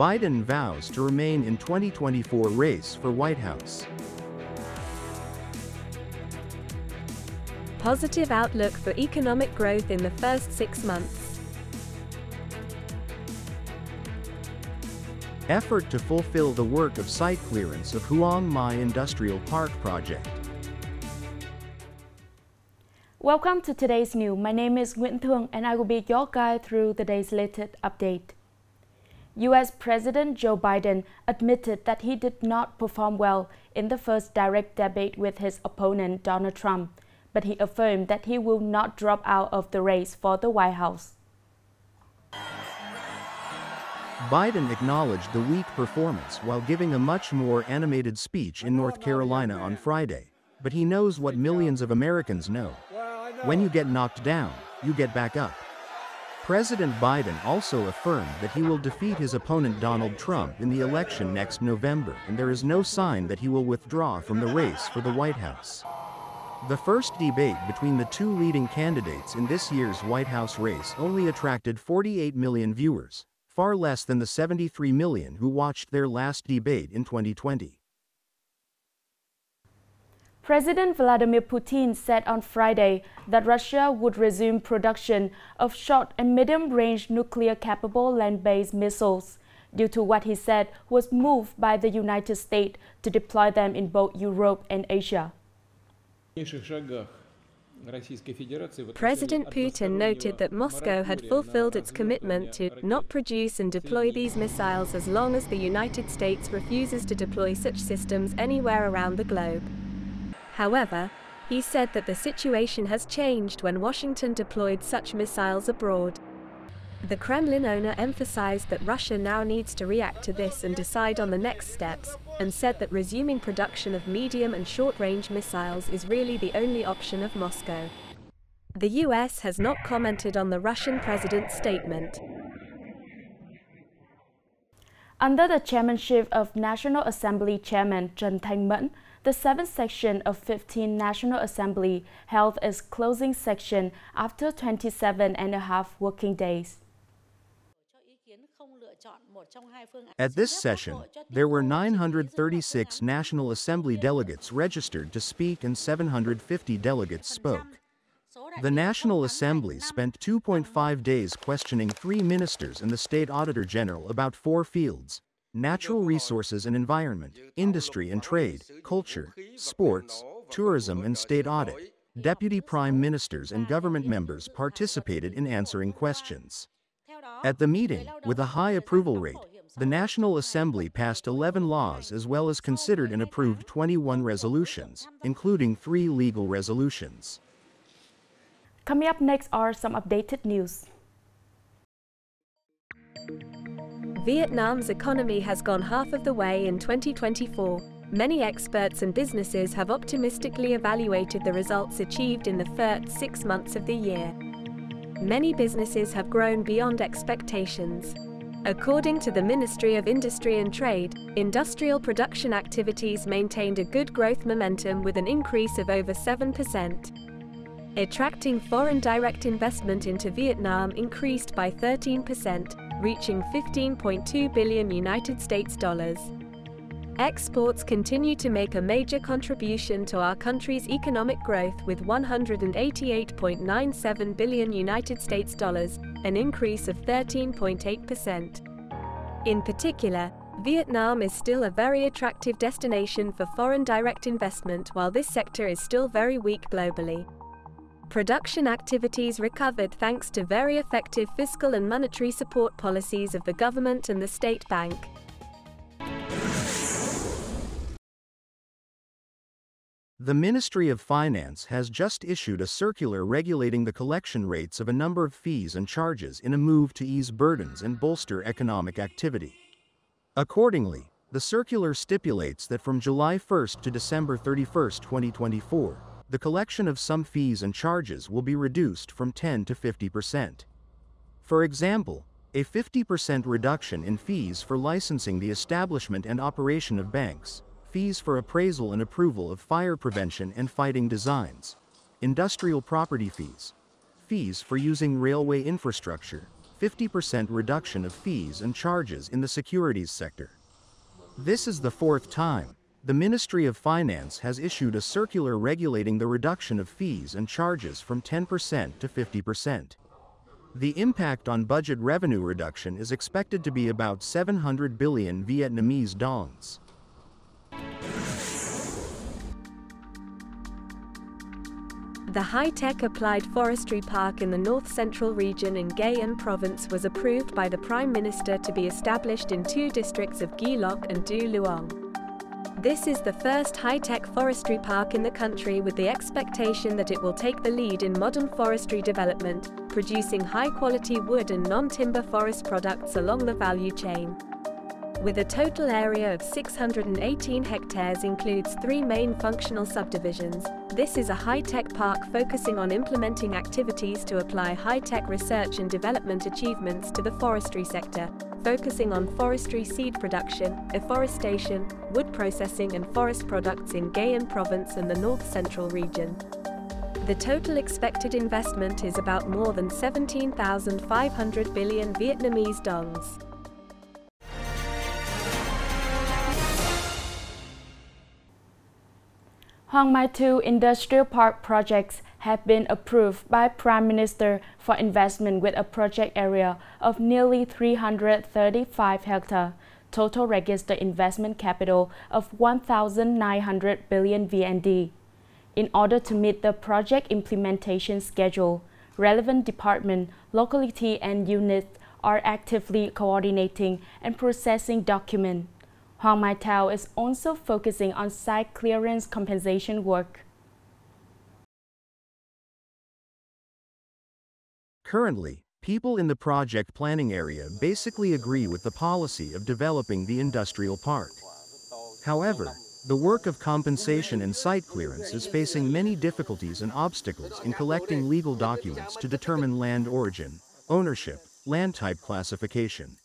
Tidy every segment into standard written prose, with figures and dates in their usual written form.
Biden vows to remain in 2024 race for White House. Positive outlook for economic growth in the first 6 months. Effort to fulfill the work of site clearance of Huang Mai Industrial Park project. Welcome to today's news. My name is Nguyễn Thị and I will be your guide through the day's latest update. U.S. President Joe Biden admitted that he did not perform well in the first direct debate with his opponent Donald Trump, but he affirmed that he will not drop out of the race for the White House. Biden acknowledged the weak performance while giving a much more animated speech in North Carolina on Friday, but he knows what millions of Americans know. When you get knocked down, you get back up. President Biden also affirmed that he will defeat his opponent Donald Trump in the election next November, and there is no sign that he will withdraw from the race for the White House. The first debate between the two leading candidates in this year's White House race only attracted 48 million viewers, far less than the 73 million who watched their last debate in 2020. President Vladimir Putin said on Friday that Russia would resume production of short and medium-range nuclear-capable land-based missiles, due to what he said was move by the United States to deploy them in both Europe and Asia. President Putin noted that Moscow had fulfilled its commitment to not produce and deploy these missiles as long as the United States refuses to deploy such systems anywhere around the globe. However, he said that the situation has changed when Washington deployed such missiles abroad. The Kremlin owner emphasized that Russia now needs to react to this and decide on the next steps, and said that resuming production of medium and short-range missiles is really the only option of Moscow. The US has not commented on the Russian president's statement. Under the chairmanship of National Assembly Chairman Thành, the 7th section of 15 National Assembly held its closing session after 27.5 working days. At this session, there were 936 National Assembly delegates registered to speak and 750 delegates spoke. The National Assembly spent 2.5 days questioning 3 ministers and the State Auditor General about 4 fields: natural resources and environment, industry and trade, culture, sports, tourism and state audit. Deputy Prime Ministers and government members participated in answering questions. At the meeting, with a high approval rate, the National Assembly passed 11 laws as well as considered and approved 21 resolutions, including 3 legal resolutions. Coming up next are some updated news. Vietnam's economy has gone half of the way in 2024. Many experts and businesses have optimistically evaluated the results achieved in the first 6 months of the year. Many businesses have grown beyond expectations. According to the Ministry of Industry and Trade, industrial production activities maintained a good growth momentum with an increase of over 7%. Attracting foreign direct investment into Vietnam increased by 13%, reaching $15.2 billion United States dollars. Exports continue to make a major contribution to our country's economic growth with $188.97 billion United States dollars, an increase of 13.8%. In particular, Vietnam is still a very attractive destination for foreign direct investment, while this sector is still very weak globally. Production activities recovered thanks to very effective fiscal and monetary support policies of the government and the state bank. The Ministry of Finance has just issued a circular regulating the collection rates of a number of fees and charges in a move to ease burdens and bolster economic activity. Accordingly, the circular stipulates that from July 1 to December 31, 2024, the collection of some fees and charges will be reduced from 10 to 50%. For example, a 50% reduction in fees for licensing the establishment and operation of banks, fees for appraisal and approval of fire prevention and fighting designs, industrial property fees, fees for using railway infrastructure, 50% reduction of fees and charges in the securities sector. This is the fourth time the Ministry of Finance has issued a circular regulating the reduction of fees and charges from 10% to 50%. The impact on budget revenue reduction is expected to be about 700 billion Vietnamese dongs. The HighTech Applied Forestry Park in the north-central region in Nghệ An province was approved by the Prime Minister to be established in two districts of Ghi Loc and Du Luong. This is the first high-tech forestry park in the country, with the expectation that it will take the lead in modern forestry development, producing high-quality wood and non-timber forest products along the value chain. With a total area of 618 hectares, includes 3 main functional subdivisions. This is a high-tech park focusing on implementing activities to apply high-tech research and development achievements to the forestry sector, focusing on forestry seed production, afforestation, wood processing and forest products in Nghệ An province and the north-central region. The total expected investment is about more than 17,500 billion Vietnamese dongs. Hoàng Mai II Industrial Park projects have been approved by Prime Minister for investment with a project area of nearly 335 hectares, total registered investment capital of 1,900 billion VND. In order to meet the project implementation schedule, relevant department, locality and units are actively coordinating and processing documents. Hoàng Mai II is also focusing on site clearance compensation work. Currently, people in the project planning area basically agree with the policy of developing the industrial park. However, the work of compensation and site clearance is facing many difficulties and obstacles in collecting legal documents to determine land origin, ownership, land type classification.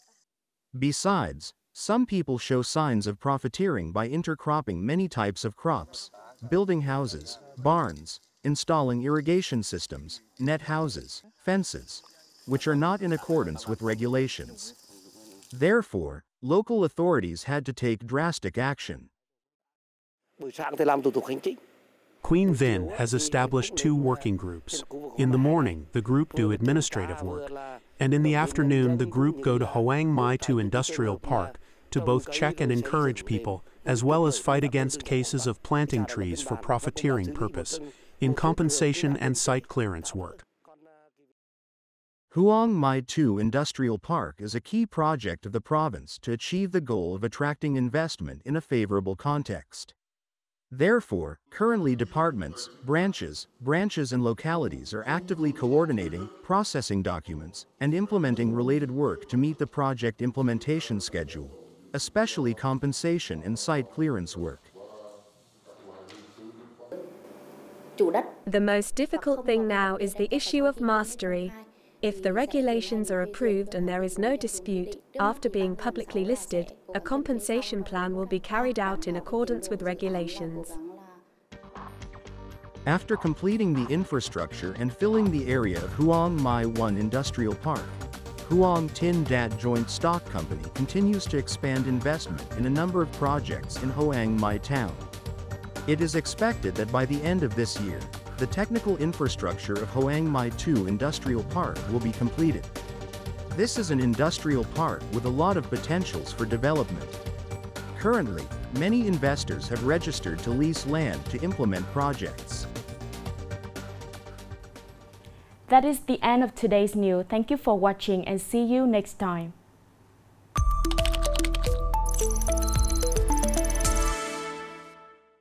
Besides, some people show signs of profiteering by intercropping many types of crops, building houses, barns, installing irrigation systems, net houses, fences, which are not in accordance with regulations. Therefore, local authorities had to take drastic action. Queen Vinh has established 2 working groups. In the morning, the group do administrative work, and in the afternoon, the group go to Hoàng Mai II Industrial Park to both check and encourage people, as well as fight against cases of planting trees for profiteering purpose, in compensation and site clearance work. Hoàng Mai II Industrial Park is a key project of the province to achieve the goal of attracting investment in a favorable context. Therefore, currently departments, branches and localities are actively coordinating, processing documents, and implementing related work to meet the project implementation schedule, especially compensation and site clearance work. The most difficult thing now is the issue of mastery. If the regulations are approved and there is no dispute, after being publicly listed, a compensation plan will be carried out in accordance with regulations. After completing the infrastructure and filling the area of Hoàng Mai I Industrial Park, Hoàng Tin Dat Joint Stock Company continues to expand investment in a number of projects in Hoàng Mai Town. It is expected that by the end of this year, the technical infrastructure of Hoàng Mai II Industrial Park will be completed. This is an industrial park with a lot of potentials for development. Currently, many investors have registered to lease land to implement projects. That is the end of today's news. Thank you for watching and see you next time.